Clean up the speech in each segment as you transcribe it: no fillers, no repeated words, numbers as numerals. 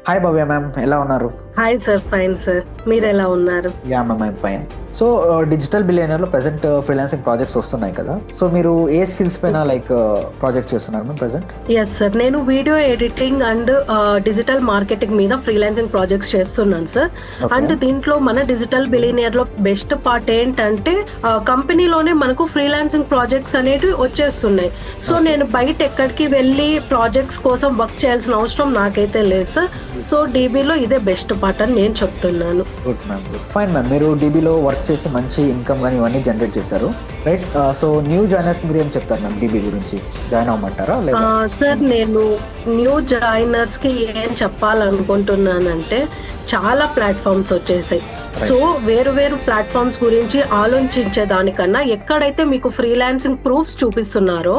Hi భవ్య ma'am, ఎలా ఉన్నారు? Hi sir, fine sir. మీరు ఎలా ఉన్నారు? Yeah ma'am, I'm fine. So digital బిలియనర్లో ప్రెసెంట్ ఫ్రీలాన్సింగ్ ప్రాజెక్ట్స్ వస్తున్నాయి కదా, సో మీరు ఏ స్కిల్స్ పైన ప్రాజెక్ట్ చేస్తున్నారు మ్యామ్ ప్రెసెంట్? ఎస్ సార్, నేను video editing and digital marketing మీద ఫ్రీలాన్సింగ్ ప్రాజెక్ట్స్ చేస్తున్నాను సార్. అండ్ దీంట్లో మన డిజిటల్ బిలియనర్ లో బెస్ట్ పార్ట్ ఏంటంటే కంపెనీలోనే మనకు ఫ్రీలాన్సింగ్ ప్రాజెక్ట్స్ అనేవి వచ్చేస్తున్నాయి. సో నేను బయట ఎక్కడికి వెళ్ళి ప్రాజెక్ట్స్ కోసం వర్క్ చేయాల్సిన అవసరం నాకైతే లేదు సార్. సో డీబీలో ఇదే బెస్ట్ పార్ట్ అని నేను చెప్తున్నాను. Good ma'am, good. Fine ma'am, మీరు డీబీలో వర్క్ చేసి మంచి ఇన్కమ్ కానీ ఇవన్నీ జనరేట్ చేశారు, రైట్? సో న్యూ జాయినర్స్ మీరు ఏం చెప్తారు మ్యామ్ డీబీ గురించి? జాయిన్ అవ్వమంటారా లేదా? సార్, నేను న్యూ జాయినర్స్ కి ఏం చెప్పాలనుకుంటున్నానంటే చాలా ప్లాట్ఫామ్స్ వచ్చేసాయి. సో వేరు వేరు ప్లాట్ఫామ్స్ గురించి ఆలోచించే దానికన్నా ఎక్కడైతే మీకు ఫ్రీలాన్సింగ్ ప్రూఫ్స్ చూపిస్తున్నారో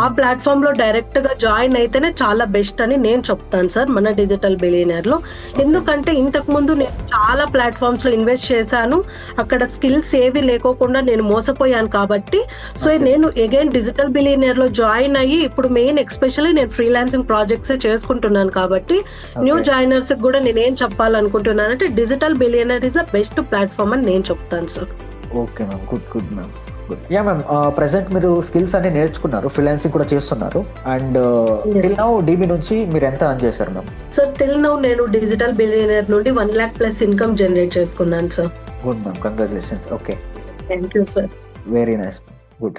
ఆ ప్లాట్ఫామ్ లో డైరెక్ట్ గా జాయిన్ అయితేనే చాలా బెస్ట్ అని నేను చెప్తాను సార్ మన డిజిటల్ బిలియనర్ లో. ఎందుకంటే ఇంతకు ముందు నేను చాలా ప్లాట్ఫామ్స్ లో ఇన్వెస్ట్ చేశాను, అక్కడ స్కిల్స్ ఏవి లేకోకుండా నేను మోసపోయాను. కాబట్టి సో నేను అగైన్ డిజిటల్ బిలియనర్ లో జాయిన్ అయ్యి ఇప్పుడు మెయిన్ ఎస్పెషల్లీ నేను ఫ్రీలాన్సింగ్ ప్రాజెక్ట్స్ చేసుకుంటున్నాను. కాబట్టి న్యూ జాయినర్స్ కూడా నేను ఏం చెప్పాలనుకుంటున్నానంటే digital billionaire is the best platform అని నేను చెప్తాను sir. Okay ma'am, good good ma'am, good. Yeah ma'am, present మీరు స్కిల్స్ అన్ని నేర్చుకున్నారు, ఫ్రీలాన్సింగ్ కూడా చేస్తున్నారు, అండ్ టిల్ నౌ డీబీ నుంచి మీరు ఎంత అర్న్ చేశారు మ్యామ్? సార్, టిల్ నౌ నేను డిజిటల్ బిలియనర్ నుండి 1 lakh ప్లస్ ఇన్కమ్ జనరేట్ చేసుకున్నాను sir. Good ma'am, congratulations. Okay, thank you sir. Very nice, good.